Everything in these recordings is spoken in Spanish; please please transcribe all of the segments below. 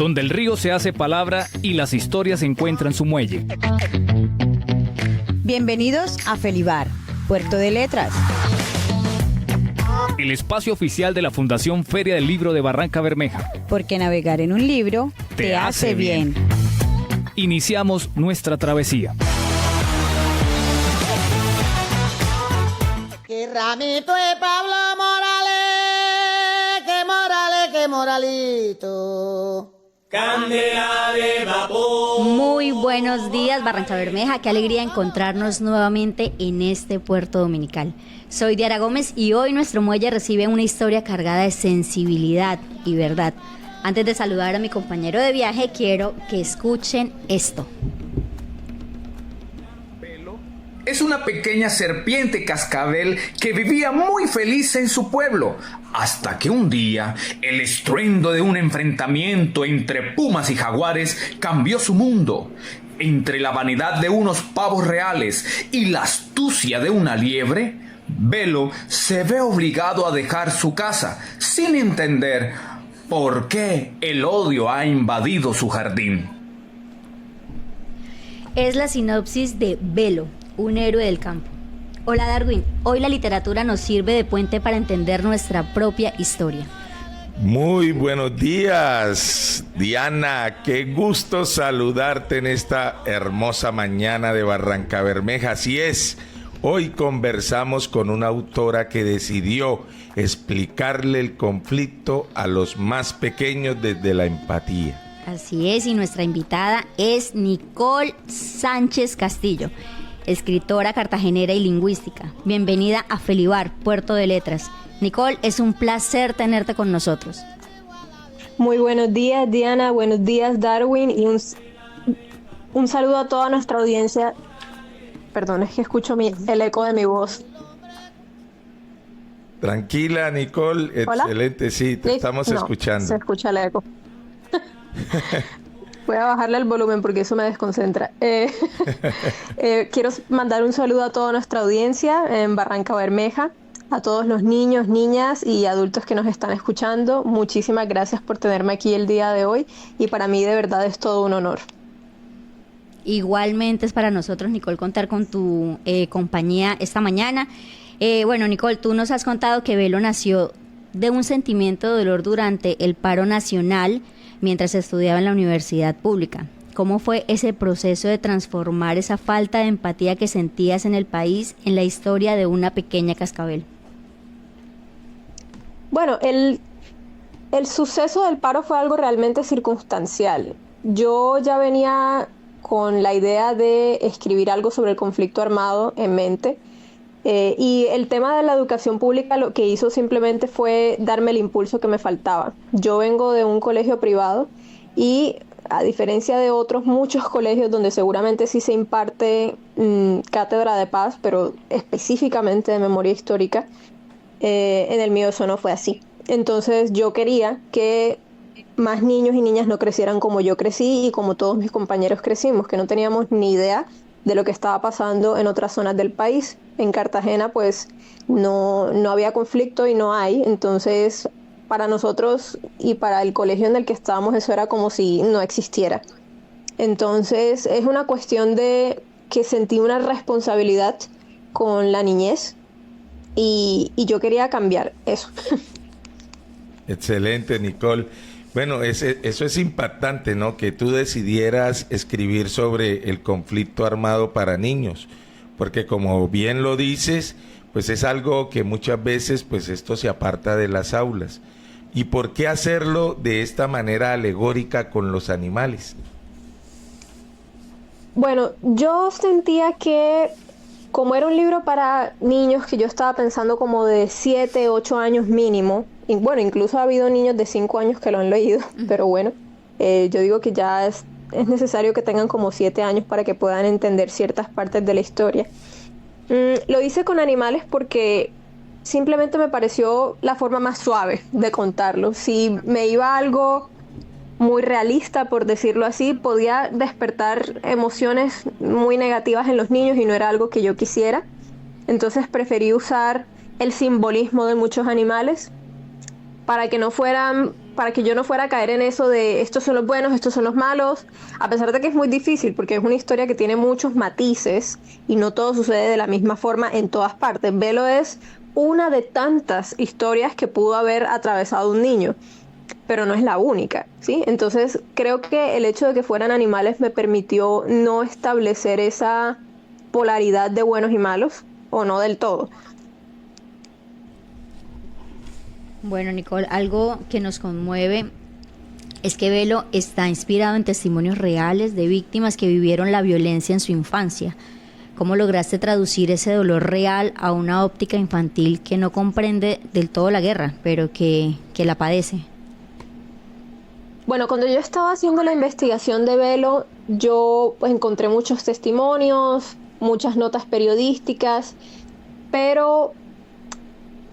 donde el río se hace palabra y las historias encuentran su muelle. Bienvenidos a Felibar, Puerto de Letras. El espacio oficial de la Fundación Feria del Libro de Barranca Bermeja. Porque navegar en un libro te hace bien. Iniciamos nuestra travesía. Que ramito de Pablo Morales, que Moralito. Candela de vapor. Muy buenos días, Barranca Bermeja. Qué alegría encontrarnos nuevamente en este puerto dominical. Soy Diana Gómez y hoy nuestro muelle recibe una historia cargada de sensibilidad y verdad. Antes de saludar a mi compañero de viaje, quiero que escuchen esto. Es una pequeña serpiente cascabel que vivía muy feliz en su pueblo, hasta que un día el estruendo de un enfrentamiento entre pumas y jaguares cambió su mundo. Entre la vanidad de unos pavos reales y la astucia de una liebre, Velo se ve obligado a dejar su casa, sin entender por qué el odio ha invadido su jardín. Es la sinopsis de Velo, un héroe del campo. Hola Darwin, hoy la literatura nos sirve de puente para entender nuestra propia historia. Muy buenos días, Diana, qué gusto saludarte en esta hermosa mañana de Barranca Bermeja. Así es, hoy conversamos con una autora que decidió explicarle el conflicto a los más pequeños desde la empatía. Así es, y nuestra invitada es Nicole Sánchez Castillo, escritora cartagenera y lingüística. Bienvenida a Felibar, Puerto de Letras. Nicole, es un placer tenerte con nosotros. Muy buenos días, Diana, buenos días, Darwin, y un saludo a toda nuestra audiencia. Perdón, es que escucho el eco de mi voz. Tranquila, Nicole. ¿Hola? Excelente, sí, te estamos escuchando. Se escucha el eco. Voy a bajarle el volumen porque eso me desconcentra. Quiero mandar un saludo a toda nuestra audiencia en Barranca Bermeja, a todos los niños, niñas y adultos que nos están escuchando. Muchísimas gracias por tenerme aquí el día de hoy y para mí de verdad es todo un honor. Igualmente es para nosotros, Nicole, contar con tu compañía esta mañana. Bueno, Nicole, tú nos has contado que Velo nació de un sentimiento de dolor durante el paro nacional mientras estudiaba en la universidad pública. ¿Cómo fue ese proceso de transformar esa falta de empatía que sentías en el país en la historia de una pequeña cascabel? Bueno, el suceso del paro fue algo realmente circunstancial. Yo ya venía con la idea de escribir algo sobre el conflicto armado en mente. Y el tema de la educación pública lo que hizo simplemente fue darme el impulso que me faltaba. Yo vengo de un colegio privado y a diferencia de otros muchos colegios donde seguramente sí se imparte cátedra de paz, pero específicamente de memoria histórica, en el mío eso no fue así. Entonces yo quería que más niños y niñas no crecieran como yo crecí y como todos mis compañeros crecimos, que no teníamos ni idea de lo que estaba pasando en otras zonas del país. En Cartagena pues no había conflicto y no hay, entonces para nosotros y para el colegio en el que estábamos eso era como si no existiera. Entonces es una cuestión de que sentí una responsabilidad con la niñez y yo quería cambiar eso. Excelente, Nicole. Bueno, eso es impactante, ¿no? Que tú decidieras escribir sobre el conflicto armado para niños, porque como bien lo dices, pues es algo que muchas veces, pues esto se aparta de las aulas. ¿Y por qué hacerlo de esta manera alegórica con los animales? Bueno, yo sentía que como era un libro para niños, que yo estaba pensando como de 7, 8 años mínimo, y bueno, incluso ha habido niños de 5 años que lo han leído, pero bueno, yo digo que ya es necesario que tengan como 7 años para que puedan entender ciertas partes de la historia. Lo hice con animales porque simplemente me pareció la forma más suave de contarlo. Si me iba a algo muy realista, por decirlo así, podía despertar emociones muy negativas en los niños y no era algo que yo quisiera. Entonces preferí usar el simbolismo de muchos animales para que no fueran para que yo no fuera a caer en eso de estos son los buenos, estos son los malos, a pesar de que es muy difícil porque es una historia que tiene muchos matices y no todo sucede de la misma forma en todas partes. Velo es una de tantas historias que pudo haber atravesado un niño, pero no es la única, ¿sí? Entonces creo que el hecho de que fueran animales me permitió no establecer esa polaridad de buenos y malos, o no del todo. Bueno, Nicole, algo que nos conmueve es que Velo está inspirado en testimonios reales de víctimas que vivieron la violencia en su infancia. ¿Cómo lograste traducir ese dolor real a una óptica infantil que no comprende del todo la guerra, pero que la padece? Bueno, cuando yo estaba haciendo la investigación de Velo, yo pues encontré muchos testimonios, muchas notas periodísticas, pero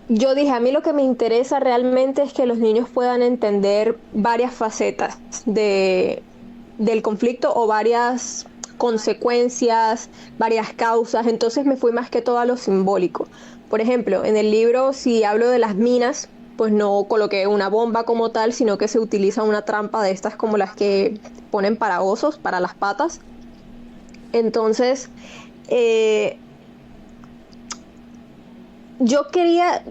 yo dije, a mí lo que me interesa realmente es que los niños puedan entender varias facetas del conflicto o varias consecuencias, varias causas. Entonces me fui más que todo a lo simbólico. Por ejemplo, en el libro, si hablo de las minas, pues no coloqué una bomba como tal, sino que se utiliza una trampa de estas como las que ponen para osos, para las patas. Entonces, yo quería,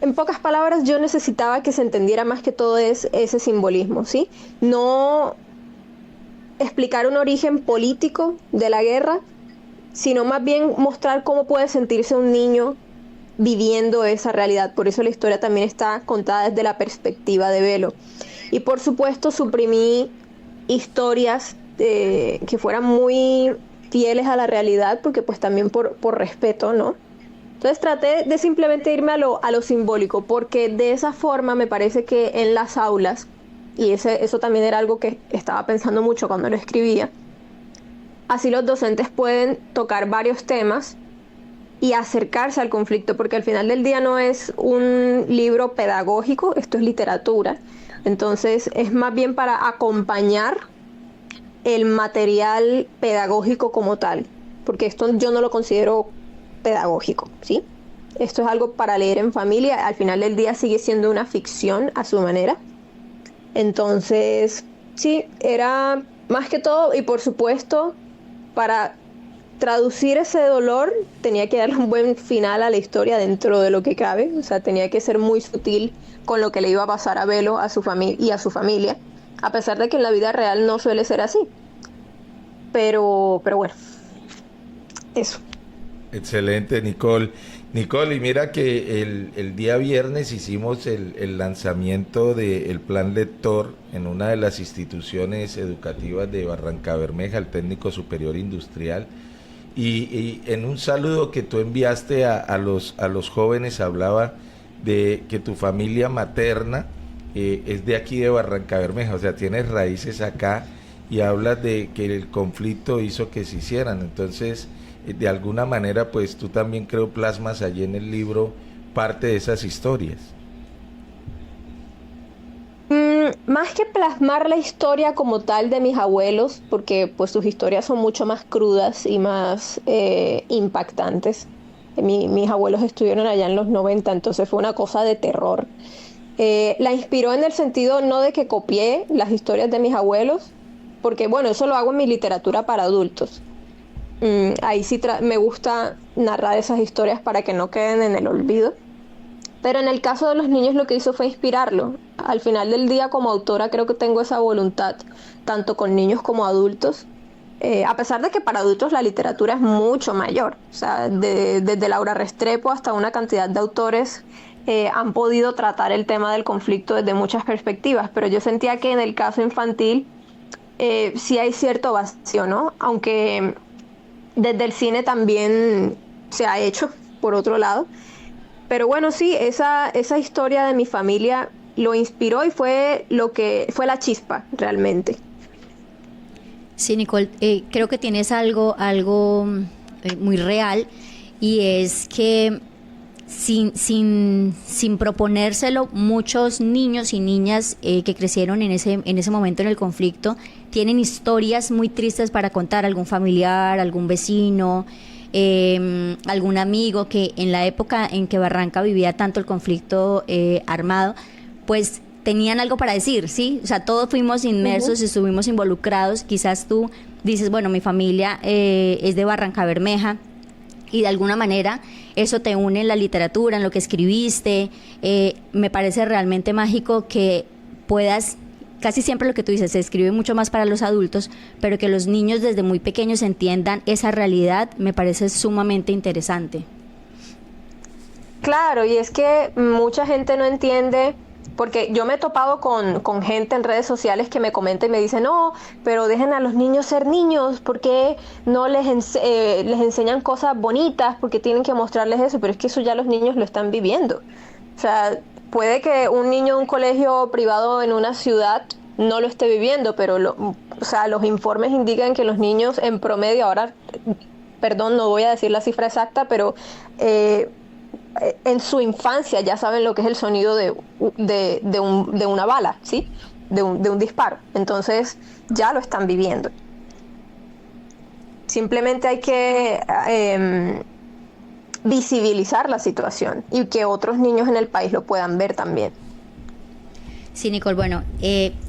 en pocas palabras, yo necesitaba que se entendiera más que todo ese simbolismo, ¿sí? No explicar un origen político de la guerra, sino más bien mostrar cómo puede sentirse un niño viviendo esa realidad. Por eso la historia también está contada desde la perspectiva de Velo. Y por supuesto suprimí historias que fueran muy fieles a la realidad, porque pues también por respeto, ¿no? Entonces traté de simplemente irme a lo simbólico, porque de esa forma me parece que en las aulas, y eso también era algo que estaba pensando mucho cuando lo escribía, así los docentes pueden tocar varios temas y acercarse al conflicto, porque al final del día no es un libro pedagógico, esto es literatura. Entonces es más bien para acompañar el material pedagógico como tal, porque esto yo no lo considero pedagógico, ¿sí? Esto es algo para leer en familia. Al final del día sigue siendo una ficción a su manera. Entonces, sí, era más que todo, y por supuesto, para traducir ese dolor tenía que darle un buen final a la historia dentro de lo que cabe. O sea, tenía que ser muy sutil con lo que le iba a pasar a Velo, a su familia y a su familia, a pesar de que en la vida real no suele ser así. Pero bueno, eso. Excelente, Nicole. Nicole, y mira que el día viernes hicimos el lanzamiento del plan lector en una de las instituciones educativas de Barrancabermeja, el Técnico Superior Industrial, y en un saludo que tú enviaste a los jóvenes hablaba de que tu familia materna es de aquí de Barrancabermeja, o sea, tienes raíces acá, y hablas de que el conflicto hizo que se hicieran. Entonces, de alguna manera, pues tú también creo plasmas allí en el libro parte de esas historias. Más que plasmar la historia como tal de mis abuelos, porque pues sus historias son mucho más crudas y más impactantes. Mis abuelos estuvieron allá en los 90, entonces fue una cosa de terror. La inspiró en el sentido no de que copié las historias de mis abuelos, porque bueno, eso lo hago en mi literatura para adultos. Ahí sí me gusta narrar esas historias para que no queden en el olvido. Pero en el caso de los niños lo que hizo fue inspirarlo. Al final del día, como autora, creo que tengo esa voluntad, tanto con niños como adultos. A pesar de que para adultos la literatura es mucho mayor. O sea, desde Laura Restrepo hasta una cantidad de autores han podido tratar el tema del conflicto desde muchas perspectivas. Pero yo sentía que en el caso infantil sí hay cierto vacío, ¿no? Aunque desde el cine también se ha hecho, por otro lado. Pero bueno, sí, esa historia de mi familia lo inspiró y fue lo que fue la chispa, realmente. Sí, Nicole, creo que tienes algo muy real, y es que sin proponérselo, muchos niños y niñas que crecieron en ese momento en el conflicto tienen historias muy tristes para contar. Algún familiar, algún vecino, algún amigo que en la época en que Barranca vivía tanto el conflicto armado, pues tenían algo para decir, ¿sí? O sea, todos fuimos inmersos, estuvimos involucrados. Quizás tú dices, bueno, mi familia es de Barrancabermeja, y de alguna manera eso te une en la literatura, en lo que escribiste. Me parece realmente mágico que puedas, casi siempre lo que tú dices, se escribe mucho más para los adultos, pero que los niños desde muy pequeños entiendan esa realidad, me parece sumamente interesante. Claro, y es que mucha gente no entiende, porque yo me he topado con gente en redes sociales que me comenta y me dice, no, pero dejen a los niños ser niños, ¿por qué no les enseñan cosas bonitas? Porque tienen que mostrarles eso, pero es que eso ya los niños lo están viviendo. O sea, puede que un niño de un colegio privado en una ciudad no lo esté viviendo, pero los informes indican que los niños en promedio, ahora, perdón, no voy a decir la cifra exacta, pero en su infancia ya saben lo que es el sonido de una bala, ¿sí? De un disparo. Entonces ya lo están viviendo. Simplemente hay que visibilizar la situación y que otros niños en el país lo puedan ver también. Sí, Nicole, bueno,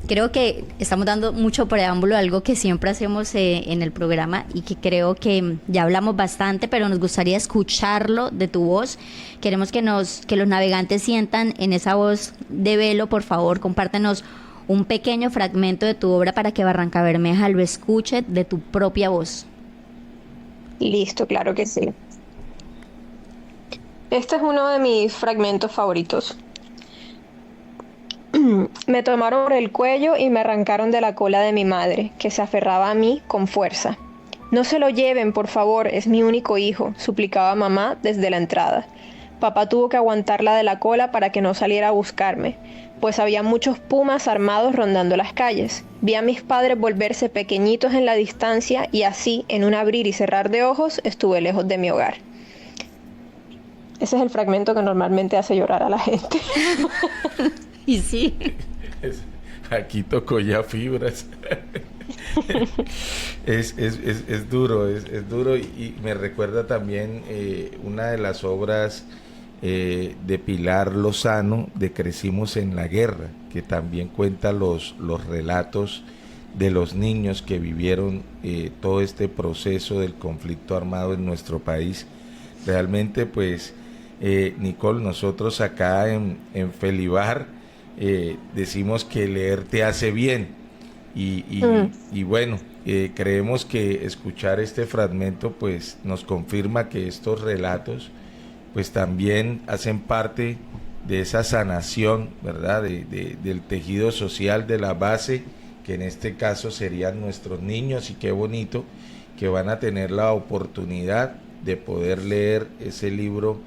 creo que estamos dando mucho preámbulo a algo que siempre hacemos en el programa y que creo que ya hablamos bastante, pero nos gustaría escucharlo de tu voz. Queremos que los navegantes sientan en esa voz de Velo. Por favor, compártenos un pequeño fragmento de tu obra para que Barrancabermeja lo escuche de tu propia voz. Listo, claro que sí. Este es uno de mis fragmentos favoritos. Me tomaron por el cuello y me arrancaron de la cola de mi madre, que se aferraba a mí con fuerza. No se lo lleven, por favor, es mi único hijo, suplicaba mamá desde la entrada. Papá tuvo que aguantarla de la cola para que no saliera a buscarme, pues había muchos pumas armados rondando las calles. Vi a mis padres volverse pequeñitos en la distancia y así, en un abrir y cerrar de ojos, estuve lejos de mi hogar. Ese es el fragmento que normalmente hace llorar a la gente. Y sí. Aquí tocó ya fibras. Es duro, es duro y me recuerda también una de las obras de Pilar Lozano, de Crecimos en la Guerra, que también cuenta los relatos de los niños que vivieron todo este proceso del conflicto armado en nuestro país. Realmente, pues, Nicole, nosotros acá en Felibar decimos que leer te hace bien y bueno, creemos que escuchar este fragmento pues nos confirma que estos relatos pues también hacen parte de esa sanación, ¿verdad? Del tejido social, de la base, que en este caso serían nuestros niños, y qué bonito que van a tener la oportunidad de poder leer ese libro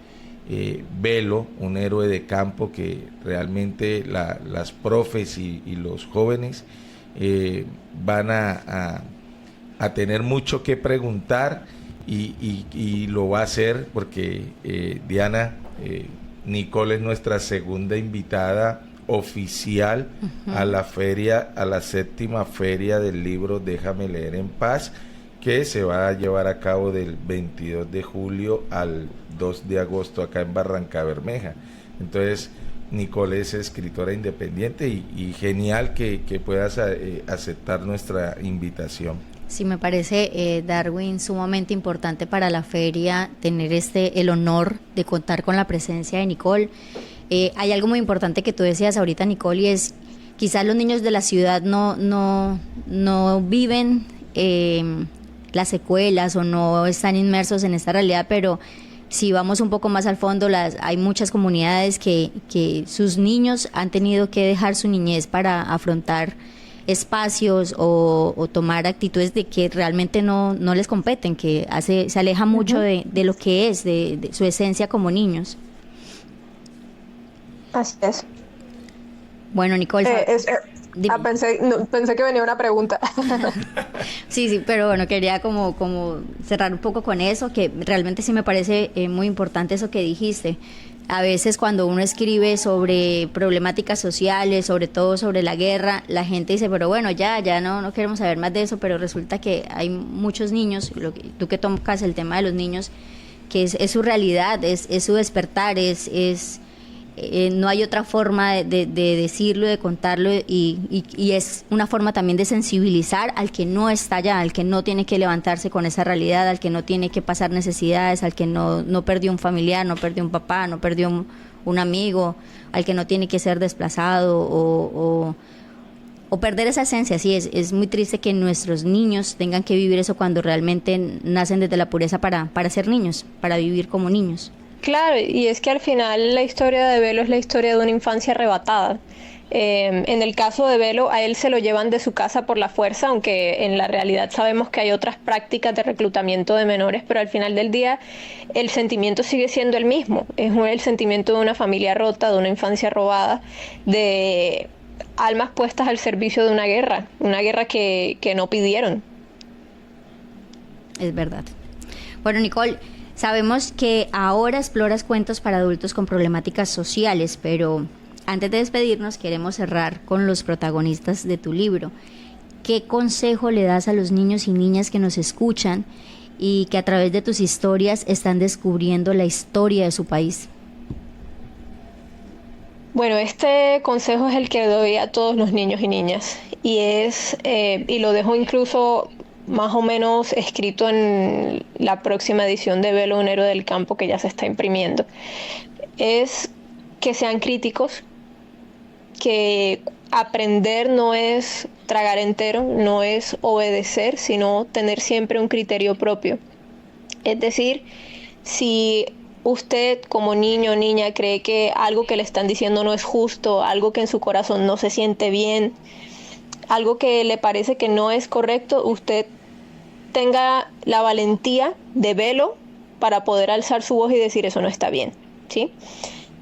Velo, un héroe de campo, que realmente las profes y los jóvenes van a tener mucho que preguntar y lo va a hacer porque Diana, Nicole es nuestra segunda invitada oficial a la feria, a la 7ª feria del libro Déjame leer en paz, que se va a llevar a cabo del 22 de julio al 2 de agosto acá en Barrancabermeja. Entonces, Nicole es escritora independiente y genial que puedas aceptar nuestra invitación. Sí, me parece, Darwin, sumamente importante para la feria tener el honor de contar con la presencia de Nicole. Hay algo muy importante que tú decías ahorita, Nicole, y es quizás los niños de la ciudad no viven las secuelas o no están inmersos en esta realidad, pero si vamos un poco más al fondo, hay muchas comunidades que sus niños han tenido que dejar su niñez para afrontar espacios o tomar actitudes de que realmente no les competen, que se aleja mucho de lo que es, de su esencia como niños. Así es. Bueno, Nicole, pensé que venía una pregunta. Sí, pero bueno, quería como cerrar un poco con eso, que realmente sí me parece muy importante eso que dijiste. A veces cuando uno escribe sobre problemáticas sociales, sobre todo sobre la guerra, la gente dice, pero bueno, ya no queremos saber más de eso, pero resulta que hay muchos niños, tú que tocas el tema de los niños, que es su realidad, es su despertar, es no hay otra forma de decirlo, de contarlo, y es una forma también de sensibilizar al que no está allá, al que no tiene que levantarse con esa realidad, al que no tiene que pasar necesidades, al que no perdió un familiar, no perdió un papá, no perdió un amigo, al que no tiene que ser desplazado o perder esa esencia. Sí, es muy triste que nuestros niños tengan que vivir eso cuando realmente nacen desde la pureza para ser niños, para vivir como niños. Claro, y es que al final la historia de Belo es la historia de una infancia arrebatada. En el caso de Belo, a él se lo llevan de su casa por la fuerza, aunque en la realidad sabemos que hay otras prácticas de reclutamiento de menores, pero al final del día el sentimiento sigue siendo el mismo. Es el sentimiento de una familia rota, de una infancia robada, de almas puestas al servicio de una guerra que no pidieron. Es verdad. Bueno, Nicole, sabemos que ahora exploras cuentos para adultos con problemáticas sociales, pero antes de despedirnos queremos cerrar con los protagonistas de tu libro. ¿Qué consejo le das a los niños y niñas que nos escuchan y que a través de tus historias están descubriendo la historia de su país? Bueno, este consejo es el que doy a todos los niños y niñas, y lo dejo incluso más o menos escrito en la próxima edición de Belo, un héroe del campo, que ya se está imprimiendo. Es que sean críticos, que aprender no es tragar entero, no es obedecer, sino tener siempre un criterio propio. Es decir, si usted como niño o niña cree que algo que le están diciendo no es justo, algo que en su corazón no se siente bien, algo que le parece que no es correcto, usted tenga la valentía de verlo para poder alzar su voz y decir eso no está bien, ¿sí?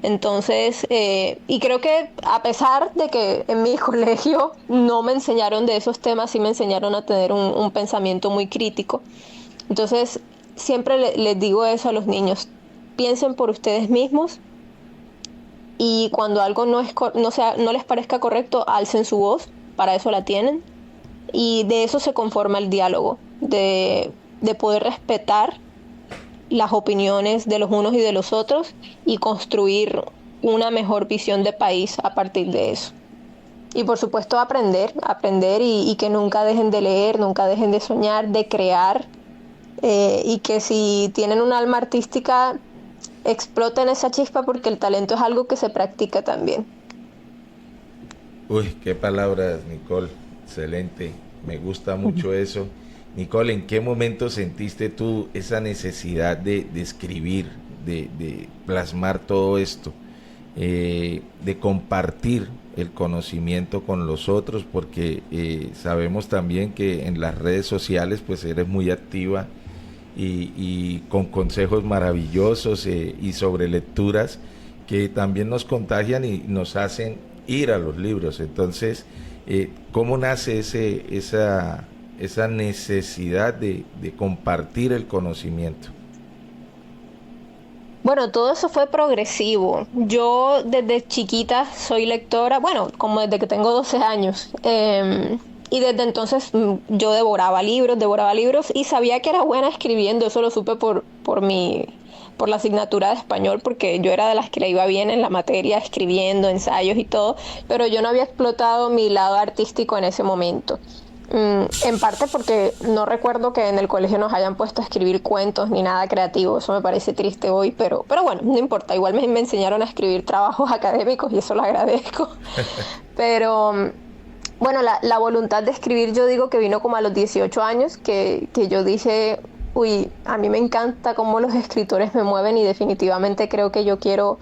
Entonces, y creo que a pesar de que en mi colegio no me enseñaron de esos temas, sí me enseñaron a tener un pensamiento muy crítico. Entonces, siempre les digo eso a los niños: piensen por ustedes mismos, y cuando algo no les parezca correcto, alcen su voz, para eso la tienen, y de eso se conforma el diálogo, de poder respetar las opiniones de los unos y de los otros y construir una mejor visión de país a partir de eso. Y por supuesto aprender y que nunca dejen de leer, nunca dejen de soñar, de crear, y que si tienen un alma artística, exploten esa chispa, porque el talento es algo que se practica también. Uy, qué palabras, Nicole, excelente, me gusta mucho eso. Nicole, ¿en qué momento sentiste tú esa necesidad de escribir, de plasmar todo esto, de compartir el conocimiento con los otros? Porque sabemos también que en las redes sociales pues eres muy activa y con consejos maravillosos y sobre lecturas que también nos contagian y nos hacen ir a los libros. Entonces, ¿cómo nace esa necesidad de compartir el conocimiento? Bueno, todo eso fue progresivo. Yo desde chiquita soy lectora, bueno, como desde que tengo 12 años. Y desde entonces yo devoraba libros y sabía que era buena escribiendo. Eso lo supe por la asignatura de español, porque yo era de las que le iba bien en la materia, escribiendo ensayos y todo, pero yo no había explotado mi lado artístico en ese momento. En parte porque no recuerdo que en el colegio nos hayan puesto a escribir cuentos ni nada creativo. Eso me parece triste hoy, pero bueno, no importa. Igual me enseñaron a escribir trabajos académicos y eso lo agradezco. Pero bueno, la voluntad de escribir, yo digo que vino como a los 18 años, que yo dije, uy, a mí me encanta cómo los escritores me mueven, y definitivamente creo que yo quiero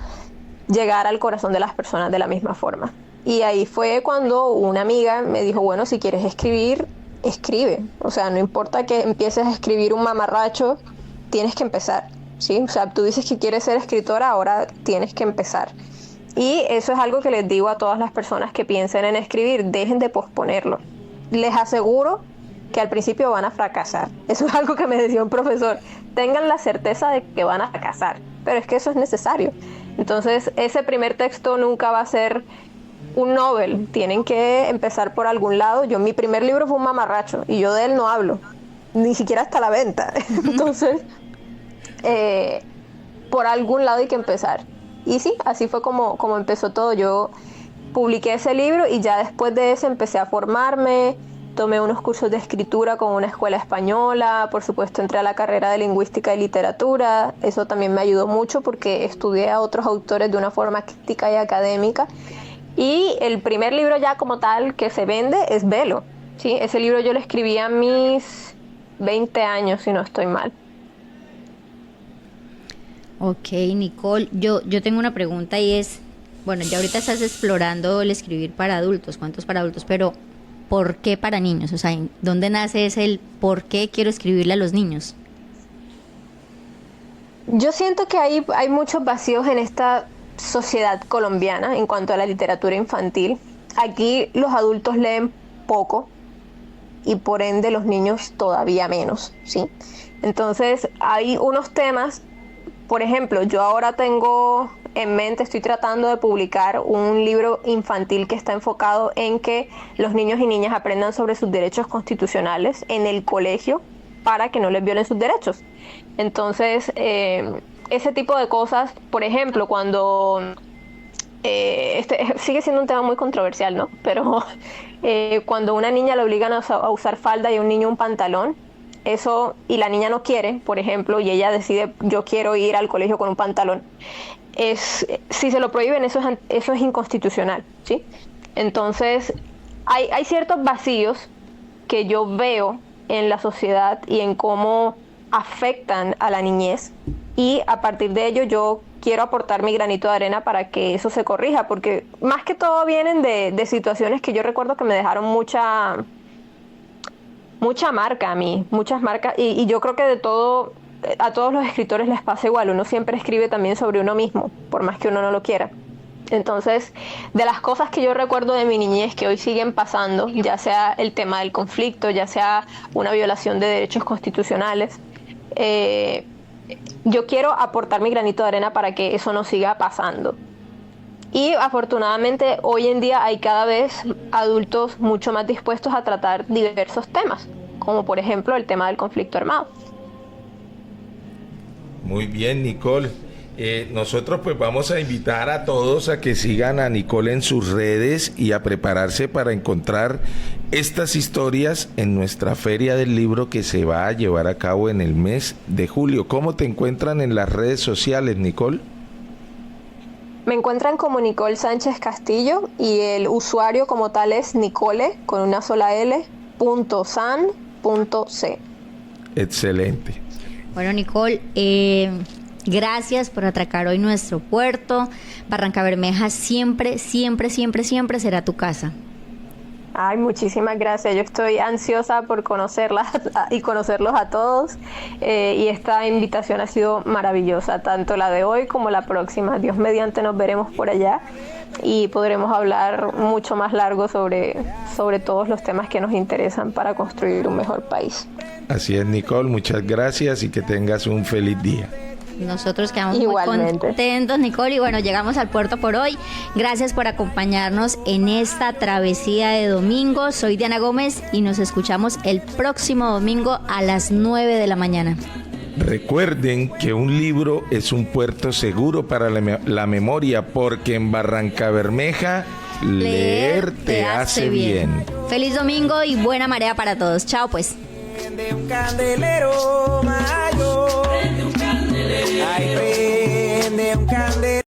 llegar al corazón de las personas de la misma forma. Y ahí fue cuando una amiga me dijo, bueno, si quieres escribir, escribe. O sea, no importa que empieces a escribir un mamarracho, tienes que empezar, ¿sí? O sea, tú dices que quieres ser escritora, ahora tienes que empezar. Y eso es algo que les digo a todas las personas que piensen en escribir: dejen de posponerlo. Les aseguro que al principio van a fracasar. Eso es algo que me decía un profesor: tengan la certeza de que van a fracasar, pero es que eso es necesario. Entonces, ese primer texto nunca va a ser un novel, tienen que empezar por algún lado. Mi primer libro fue un mamarracho y yo de él no hablo, ni siquiera está a la venta. Entonces, por algún lado hay que empezar. Y sí, así fue como empezó todo. Yo publiqué ese libro y ya después de eso empecé a formarme, tomé unos cursos de escritura con una escuela española, por supuesto entré a la carrera de lingüística y literatura, eso también me ayudó mucho porque estudié a otros autores de una forma crítica y académica. Y el primer libro ya como tal que se vende es Velo, ¿sí? Ese libro yo lo escribí a mis 20 años, si no estoy mal. Ok, Nicole, yo tengo una pregunta y es, bueno, ya ahorita estás explorando el escribir para adultos, cuentos para adultos, pero ¿por qué para niños? O sea, ¿dónde nace el por qué quiero escribirle a los niños? Yo siento que hay muchos vacíos en esta sociedad colombiana en cuanto a la literatura infantil. Aquí los adultos leen poco y por ende los niños todavía menos, ¿sí? Entonces hay unos temas, por ejemplo, yo ahora tengo en mente, estoy tratando de publicar un libro infantil que está enfocado en que los niños y niñas aprendan sobre sus derechos constitucionales en el colegio para que no les violen sus derechos. Entonces, ese tipo de cosas, por ejemplo, cuando sigue siendo un tema muy controversial, ¿no? Pero cuando una niña le obligan a usar falda y a un niño un pantalón, eso, y la niña no quiere, por ejemplo, y ella decide, yo quiero ir al colegio con un pantalón, si se lo prohíben, eso es inconstitucional, ¿sí? Entonces, hay ciertos vacíos que yo veo en la sociedad y en cómo afectan a la niñez, y a partir de ello yo quiero aportar mi granito de arena para que eso se corrija, porque más que todo vienen de situaciones que yo recuerdo que me dejaron mucha marca a mí, muchas marcas, y yo creo que a todos los escritores les pasa igual, uno siempre escribe también sobre uno mismo, por más que uno no lo quiera. Entonces, de las cosas que yo recuerdo de mi niñez que hoy siguen pasando, ya sea el tema del conflicto, ya sea una violación de derechos constitucionales, yo quiero aportar mi granito de arena para que eso no siga pasando. Y afortunadamente hoy en día hay cada vez adultos mucho más dispuestos a tratar diversos temas, como por ejemplo el tema del conflicto armado. Muy bien, Nicole. Nosotros pues vamos a invitar a todos a que sigan a Nicole en sus redes y a prepararse para encontrar estas historias en nuestra Feria del Libro que se va a llevar a cabo en el mes de julio. ¿Cómo te encuentran en las redes sociales, Nicole? Me encuentran como Nicole Sánchez Castillo y el usuario como tal es Nicole con una sola L .san.c. Excelente. Bueno, Nicole, gracias por atracar hoy nuestro puerto. Barrancabermeja siempre, siempre, siempre, siempre será tu casa. Ay, muchísimas gracias. Yo estoy ansiosa por conocerlas y conocerlos a todos. Y esta invitación ha sido maravillosa, tanto la de hoy como la próxima. Dios mediante nos veremos por allá y podremos hablar mucho más largo sobre todos los temas que nos interesan para construir un mejor país. Así es, Nicole. Muchas gracias y que tengas un feliz día. Nosotros quedamos Igualmente. muy contentos, Nicole, y bueno, llegamos al puerto por hoy. Gracias por acompañarnos en esta travesía de domingo. Soy Diana Gómez y nos escuchamos el próximo domingo a las 9 de la mañana. Recuerden que un libro es un puerto seguro para la memoria, porque en Barrancabermeja leer te hace bien. Feliz domingo y buena marea para todos. Chao pues. Prende un candelero mayor. Prende un candelero. Ay, prende un candelero.